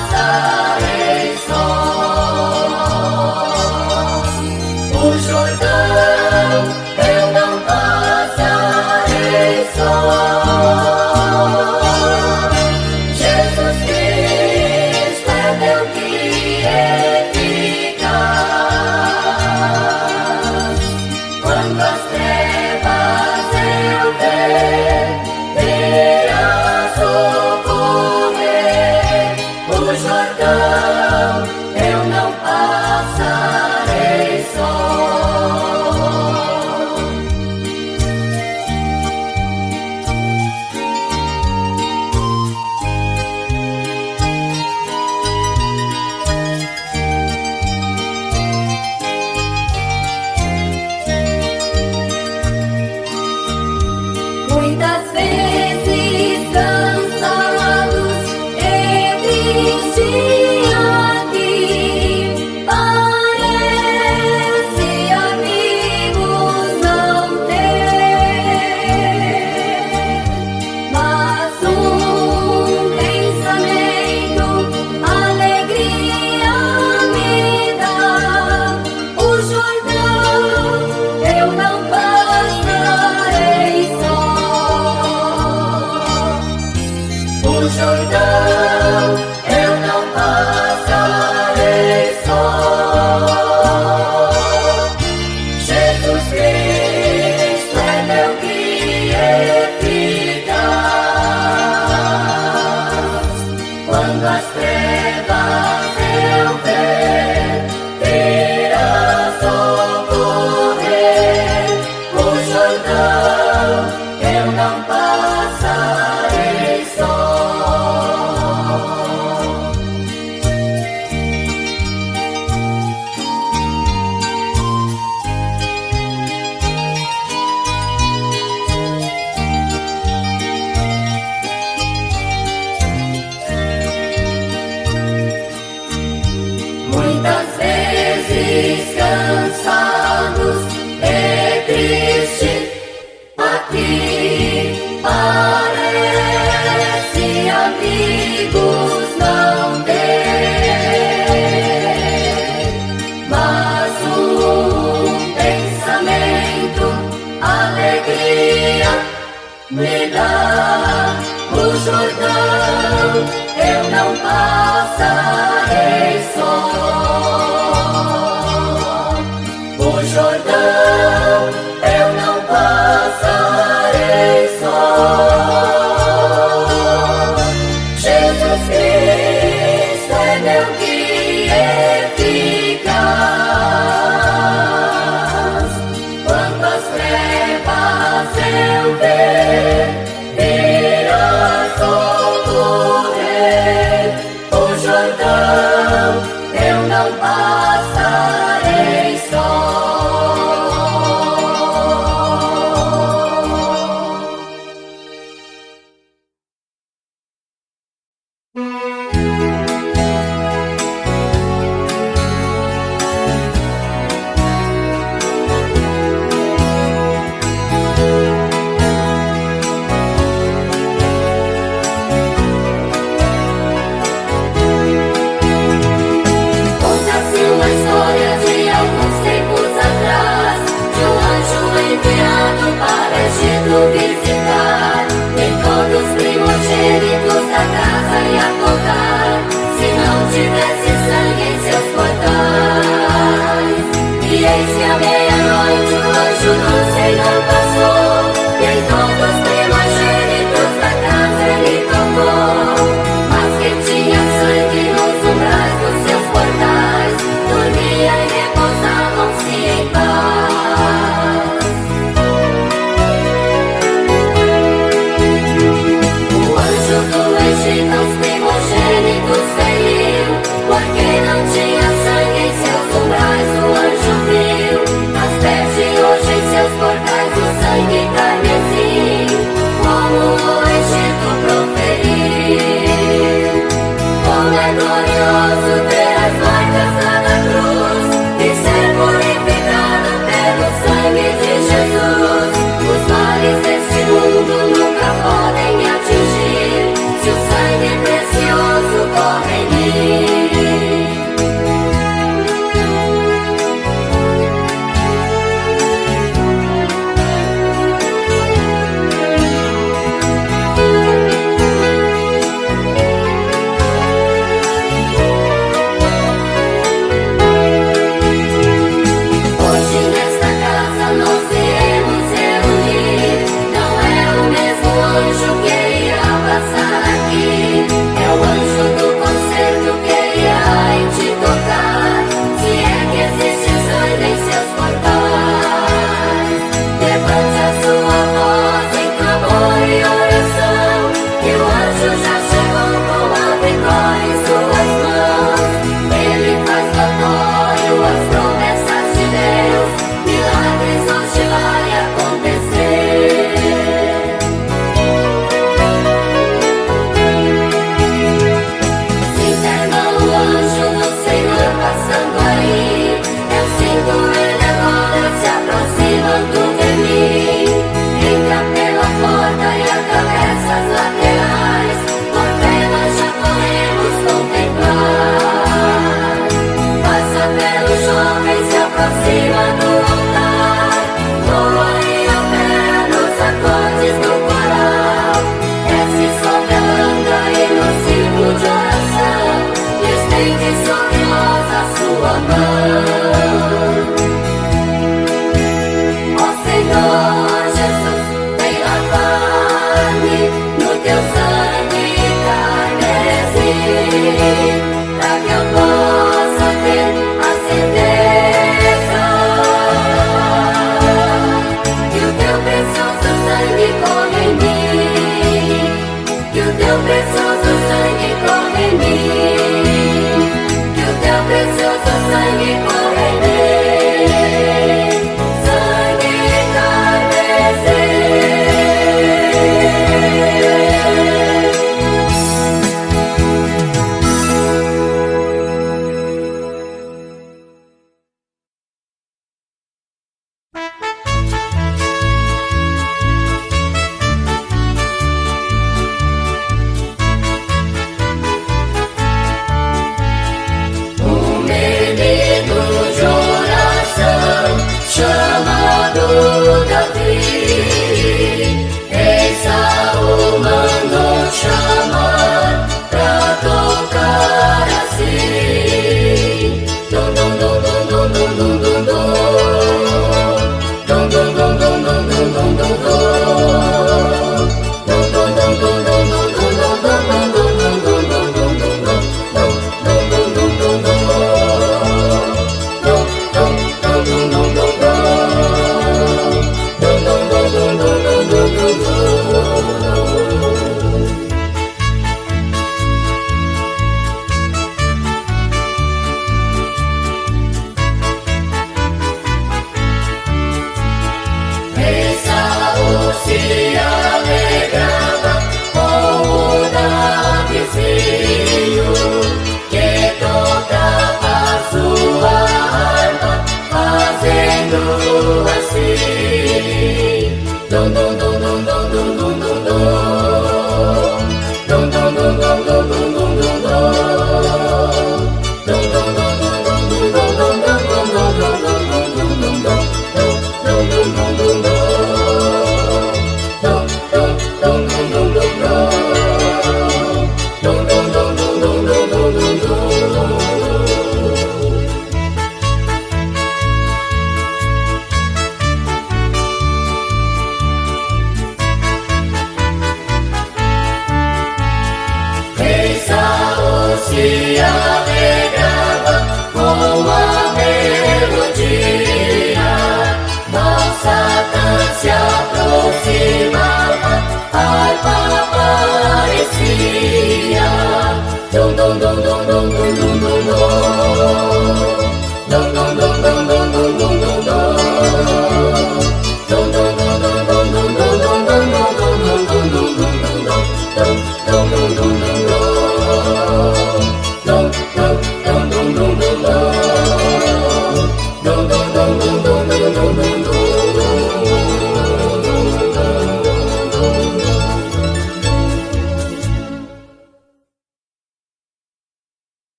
passarei só. O Jordão eu não passarei só. Jesus Cristo é meu guia eficaz. Quando as trevas eu ver, virá socorrer. O Jordão eu não passarei só. Muitas vezes cansados e tristes aqui, parece amigos não ter, mas pensamento, alegria me dá. O Jordão eu não passarei só. O Jordão eu não passarei só. Jesus Cristo é meu guia eficaz. Quando as trevas eu ver, virá socorrer. O Jordão eu não passarei só. Muitas vezes cansados e tristes aqui, parece amigos não ter, mas pensamento, alegria me dá. O Jordão eu não passarei só. O Jordão eu não passarei só. Jesus Cristo é meu guia eficaz. Quando as trevas eu ver, virá socorrer. O Jordão eu não passarei só. Conta-se uma história de alguns tempos atrás, de um anjo enviado para Egito visitar, e todos os primogênitos da casa ia contar, se não tivesse sangue em seus portais. E eis que à meia-noite o anjo do Senhor passou, e em todos os primogênitos da casa ele tocou, mas quem tinha sangue nos umbrais dos seus portais, dormia e repousavam-se em paz. O anjo do Egito aos primogênitos feriu, porque não tinha sangue em seus umbrais, o anjo viu, mas perde hoje em seus portais o sangue carmesim, como o Egito proferiu. Como é glorioso ter as marcas lá da cruz e ser purificado pelo sangue de Jesus. Os males deste mundo nunca podem me atingir, se o sangue precioso corre em mim.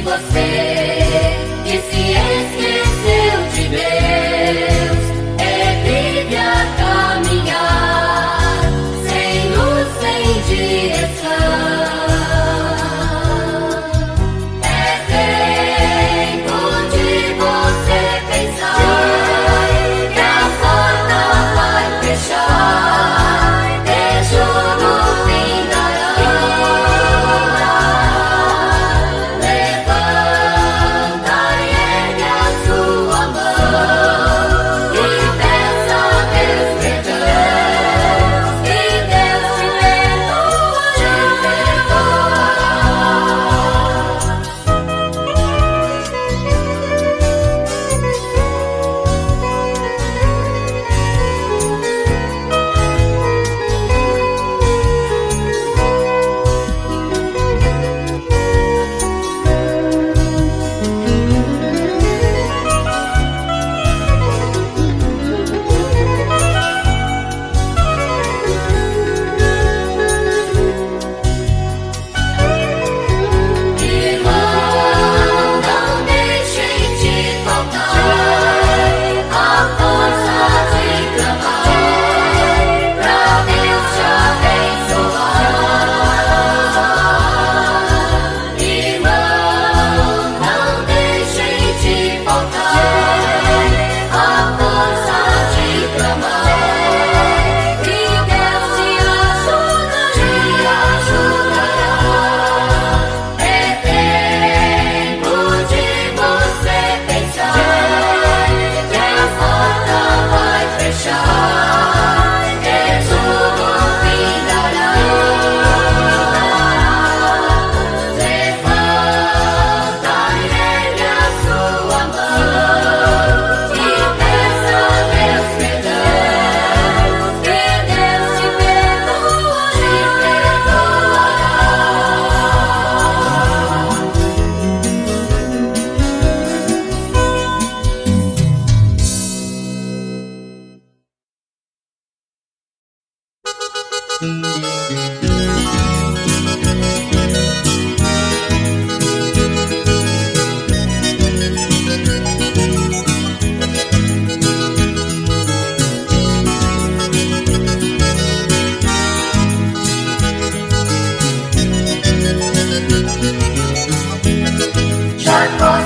você que se esqueceu de Deus, vive a caminhar sem luz, sem direção. É tempo de você pensar que a porta vai fechar, deixo no fim dará.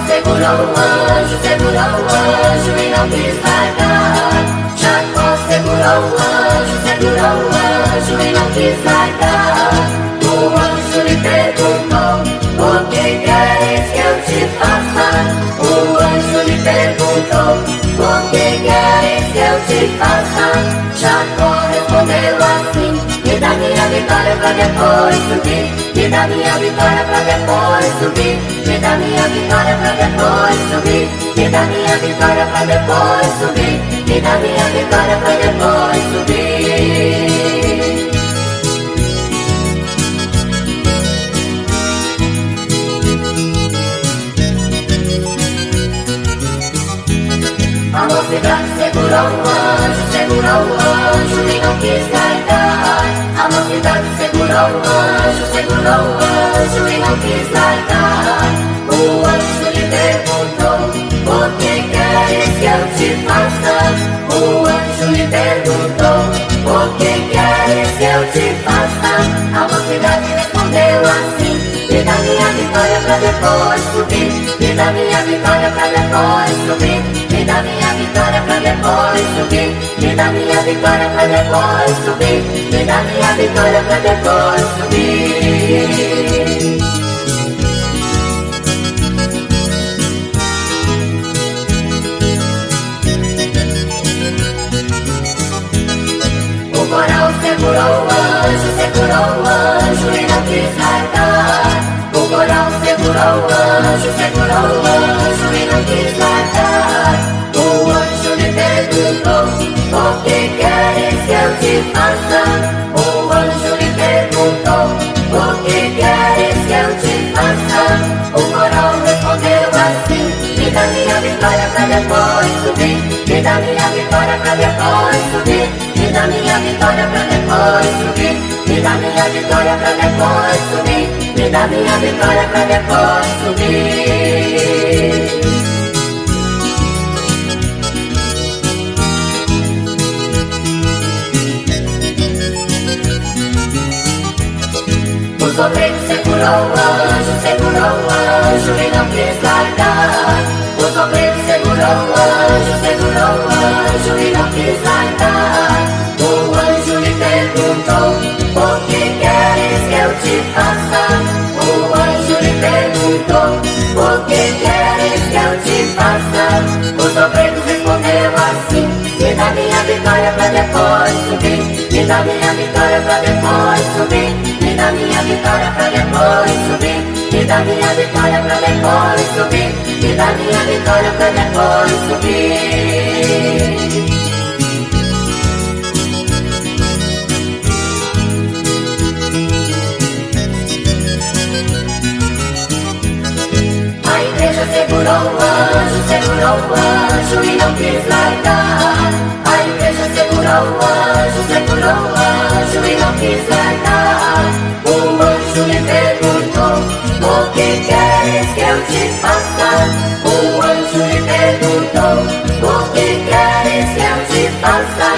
Segurou o anjo e não quis largar. Jacó segurou o anjo e não quis largar. O anjo lhe perguntou: o que queres que eu te faça? O anjo lhe perguntou: o que queres que eu te faça? Jacó respondeu assim: me dá minha vitória pra depois subir. Me dá minha vitória pra depois subir. Me dá minha vitória pra depois subir. Me dá minha vitória pra depois subir. Me dá minha vitória pra depois subir. A mocidade segurou o anjo e não quis largar. A mocidade segurou o anjo e não quis largar. O anjo lhe perguntou: o que queres que eu te faça? O anjo lhe perguntou: o que queres que eu te faça? A mocidade respondeu assim: me dá minha vitória pra depois subir. Me dá minha vitória pra depois subir. Me dá minha vitória pra depois subir. Me dá minha vitória pra depois subir. Me dá minha vitória pra depois subir. O coral segurou o anjo e não quis largar. O coral segurou o anjo e não quis largar. O anjo lhe perguntou: o que queres que eu te faça? O anjo lhe perguntou: o que queres que eu te faça? O coral respondeu assim: me dá minha vitória pra depois subir. Me dá minha vitória pra depois subir. Me dá minha vitória pra depois subir. Me dá minha vitória pra depois subir. Me dá minha vitória pra depois subir. segurou o anjo e não quis largar. O obreiro segurou o anjo e não quis largar. O anjo lhe perguntou: o que queres que eu te faça? O anjo lhe perguntou: o que queres que eu te faça? Os obreiros respondeu assim: me dá minha vitória pra depois subir. Me dá minha vitória pra depois subir. Me dá minha vitória pra depois subir. Me dá minha vitória pra depois subir. Me dá minha vitória pra depois subir. A igreja segurou o anjo e não quis largar. A igreja segurou o anjo e não quis largar. O anjo lhe perguntou: o que queres que eu te faça? O anjo lhe perguntou: o que queres que eu te faça?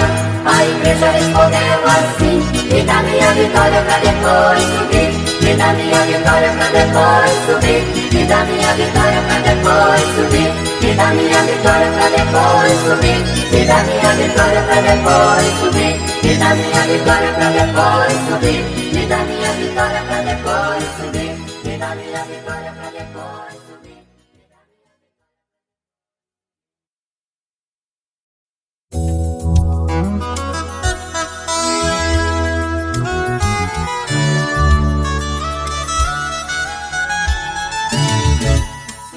A igreja respondeu assim: me dá minha vitória pra depois subir. Me dá minha vitória pra depois subir. Me dá minha vitória pra depois subir. Me dá minha vitória pra depois subir. Me dá minha vitória pra depois subir. Me dá minha vitória pra depois subir. Me dá minha vitória pra depois subir. Me dá minha vitória pra depois subir.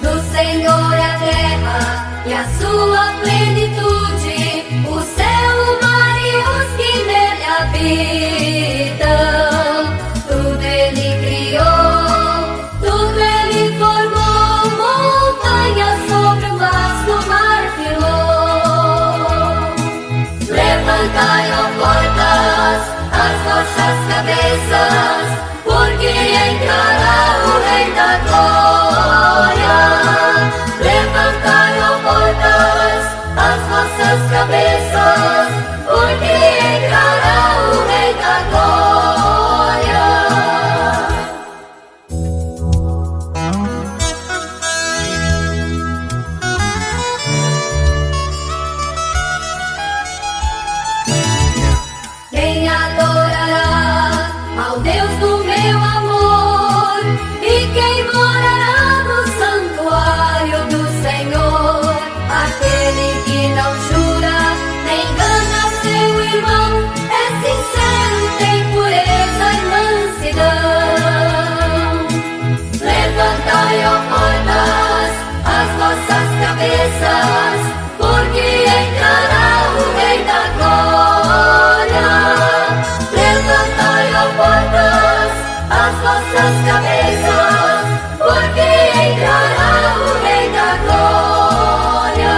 Do Senhor é a terra e a sua plenitude, o céu, o mar e os que nele habitam. Tudo ele criou, tudo ele formou, montanhas sobre o vasto mar filou. Levantai, ó portas, as vossas cabeças, porque entrará o Rei da Glória. Levantai, ó portas, as vossas cabeças, porque entrará o Rei da Glória. Quem adorará ao Deus do meu amor, e quem morará no santuário do Senhor? Aquele que não jura, nem engana seu irmão, é sincero, tem pureza e mansidão. Levantai, ó portas, as vossas cabeças, porque entrará o Rei da Glória. Levantai, ó portas, as vossas cabeças, porque entrará o Rei da Glória.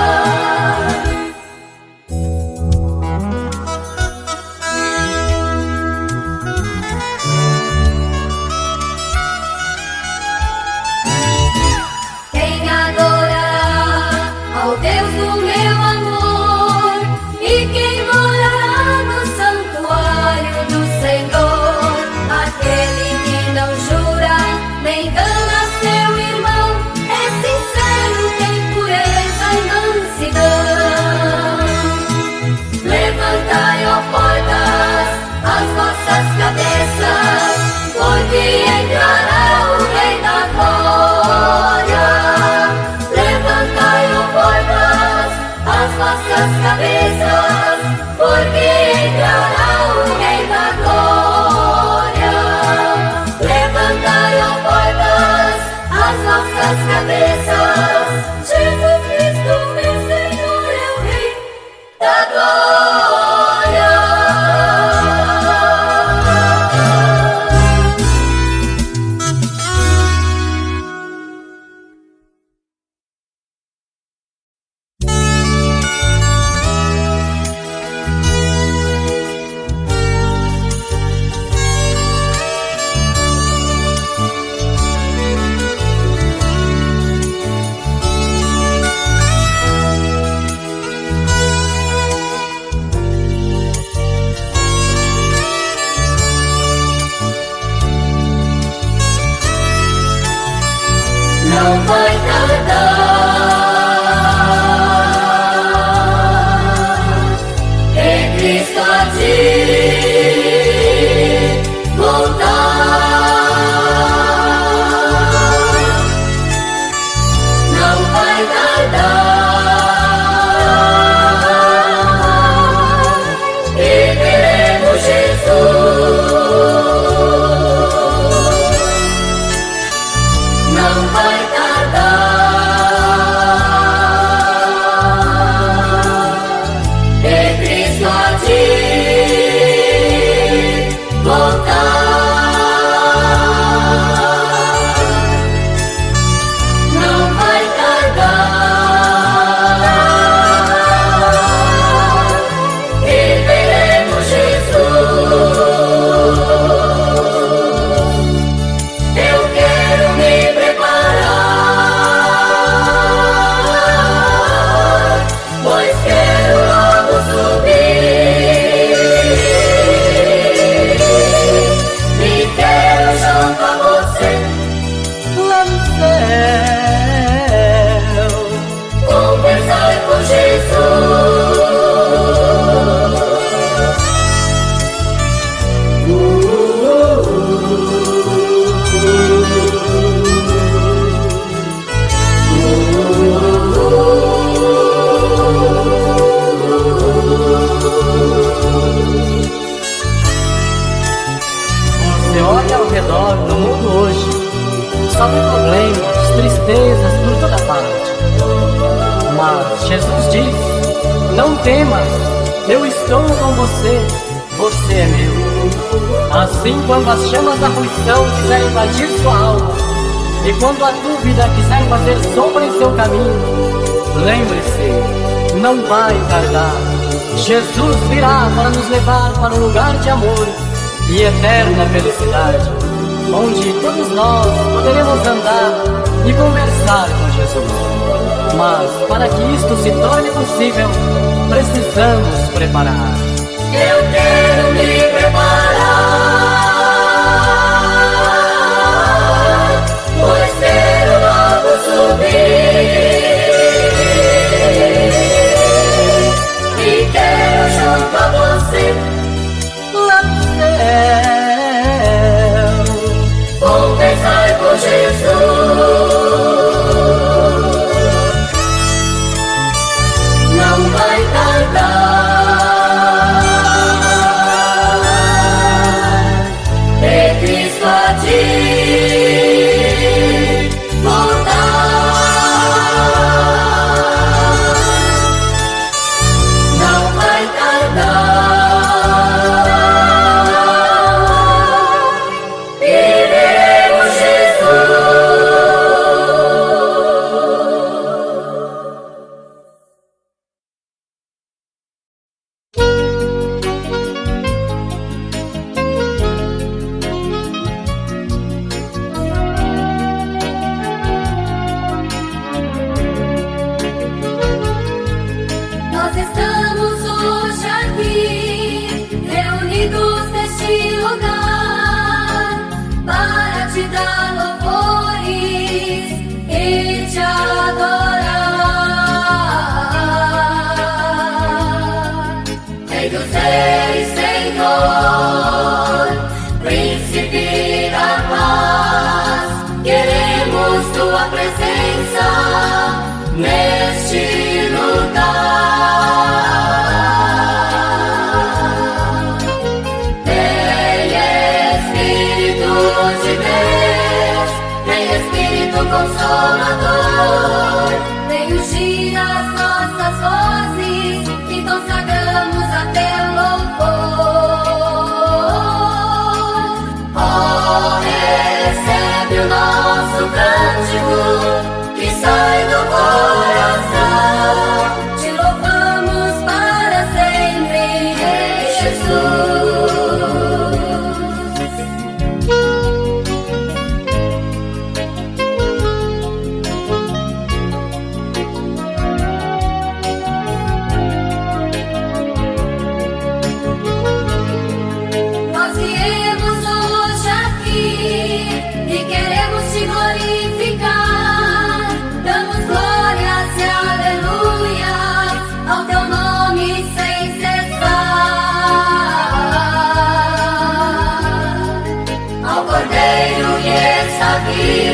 Quem adorará ao Deus do meu amor, e quem morará no santuário do Senhor? Aquele que não jura, nem engana seu irmão, é sincero, tem pureza e mansidão. Levantai, ó portas, as vossas cabeças, porque entrará o Rei da Glória. Levantai, ó portas, as vossas cabeças, porque entrará o Rei da Glória. Levantai, ó portas, as vossas cabeças, Jesus Cristo, meu Senhor, é o Rei da Glória. não vai tardar. É Cristo há de voltar. Não vai tardar. E veremos Jesus. Não vai tardar. E Cristo há de voltar. Não vai tardar. E veremos Jesus. Eu quero me preparar, pois quero logo subir e quero junto a você lá no céu. conversar com Jesus. Você olha ao redor no mundo hoje, só vê problemas, tristezas por toda parte. Mas Jesus diz: não temas, eu estou com você, você é meu. Assim, quando as chamas da aflição quiserem invadir sua alma, e quando a dúvida quiser fazer sombra em seu caminho, lembre-se, não vai tardar. Jesus virá para nos levar para um lugar de amor e eterna felicidade, onde todos nós poderemos andar e conversar com Jesus. Mas para que isto se torne possível, precisamos preparar. Eu quero me preparar, pois quero logo subir e quero junto a você Lá no céu, conversar com Jesus. Não vai tardar. É Cristo há de voltar. Não vai tardar. E veremos Jesus. Nós estamos hoje aqui, reunidos neste lugar, para te dar louvores e te adorar. Rei dos reis, Senhor, Príncipe da paz, queremos tua presença neste lugar. Vem Espírito de Deus, vem Espírito Consolador, vem ungir as nossas vozes e consagramos a teu louvor.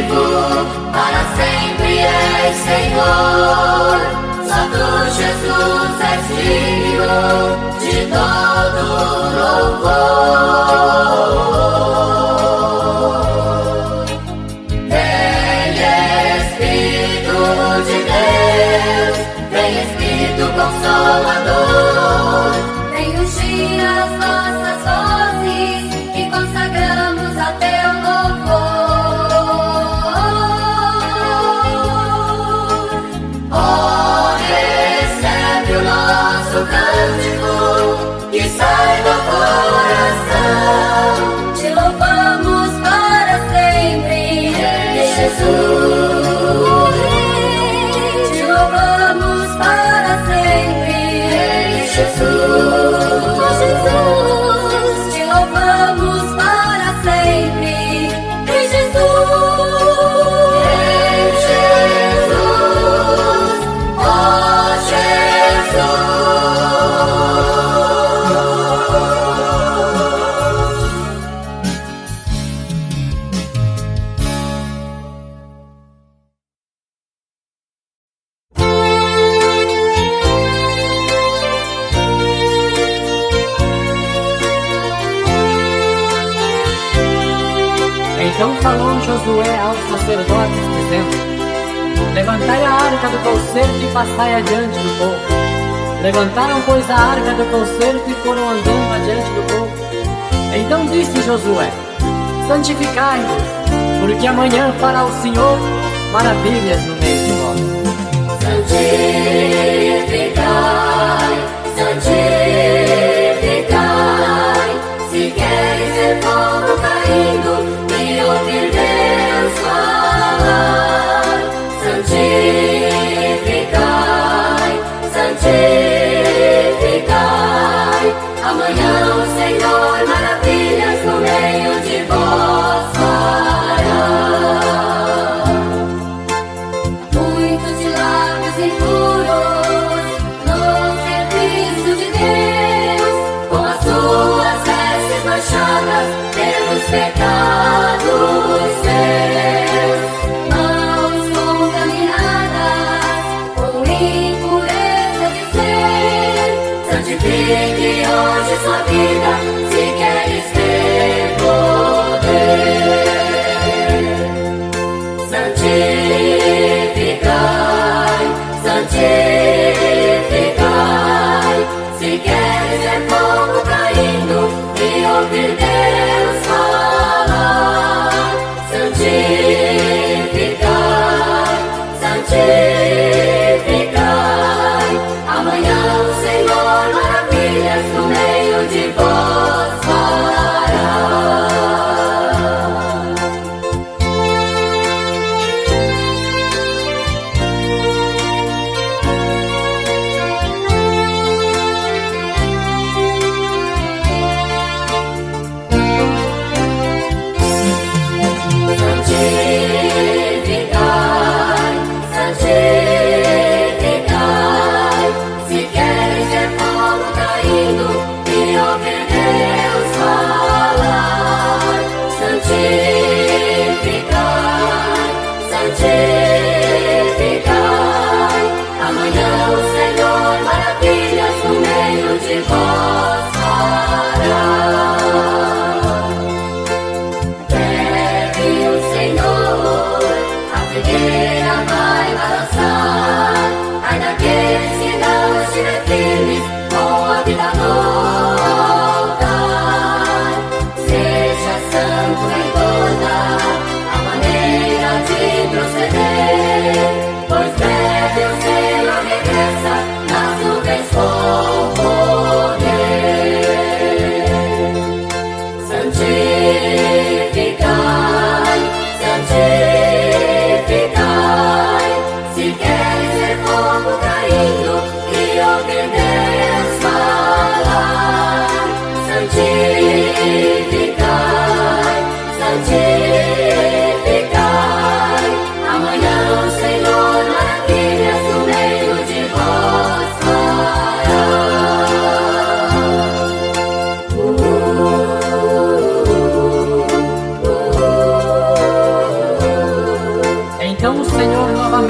vivo, para sempre és Senhor. Só tu, Jesus, és digno de todo louvor. Vem Espírito de Deus, vem Espírito Consolador, vem ungir as nossas vozes e consagramos a teu louvor. Oh, recebe o nosso cântico que sai do coração, te louvamos para sempre, Jesus. Te louvamos para sempre, Jesus. Jesus, te louvamos para sempre, Jesus. Jesus, oh Jesus. Então falou Josué aos sacerdotes, dizendo: levantai a arca do concerto e passai adiante do povo. Levantaram, pois, a arca do concerto e foram andando adiante do povo. Então disse Josué: santificai-vos, porque amanhã fará o Senhor maravilhas no meio de vós. Santificai, santificai, se queres ver fogo caindo e ouvir Deus falar. Santificai, santificai, amanhã o Senhor maravilhas no meio de vós fará. Muitos de lábios impuros no serviço de Deus, com as suas vestes manchadas pelos pecados seus, mãos contaminadas com impureza de ser. Santifique hoje sua vida, se queres ter poder. Santificai, santificai, se queres ver fogo caindo e ouvir Deus falar. Santificai, santificai, amanhã o Senhor maravilhas no meio de vós fará. Santificai, santificai,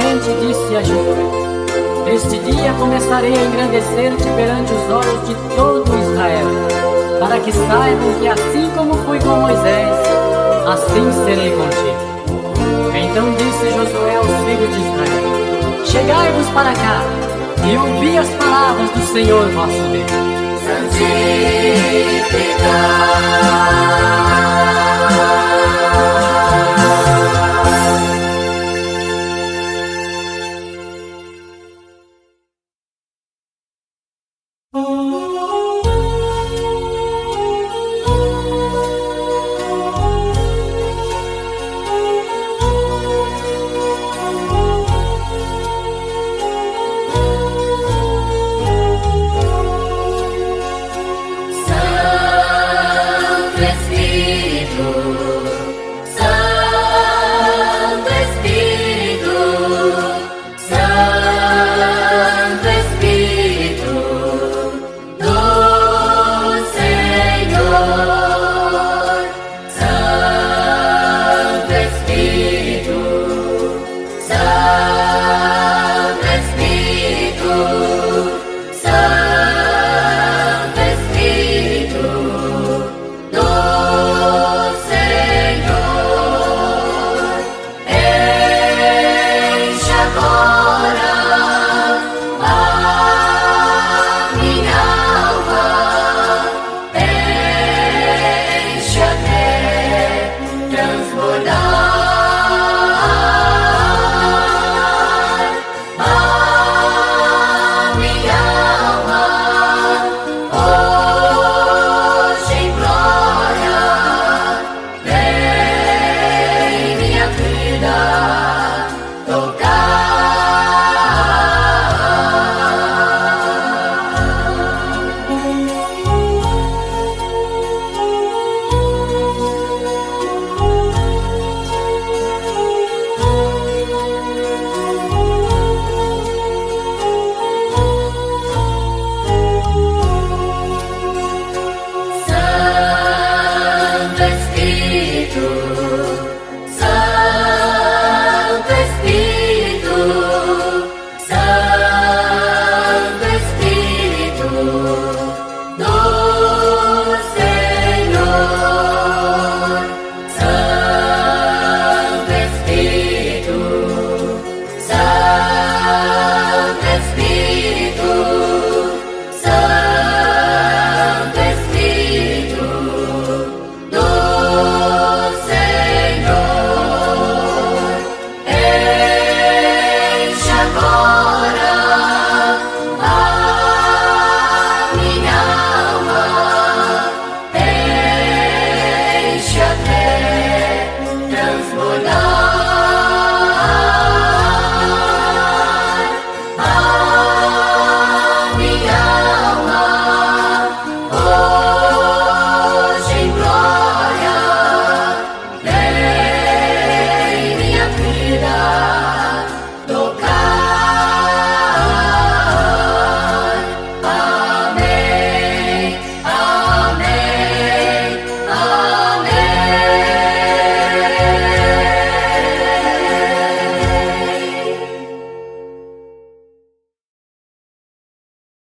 novamente disse a Josué: Este dia começarei a engrandecer-te perante os olhos de todo Israel, para que saibam que assim como fui com Moisés, assim serei contigo. Então disse Josué aos filhos de Israel: Chegai-vos para cá e ouvi as palavras do Senhor vosso Deus. Enche agora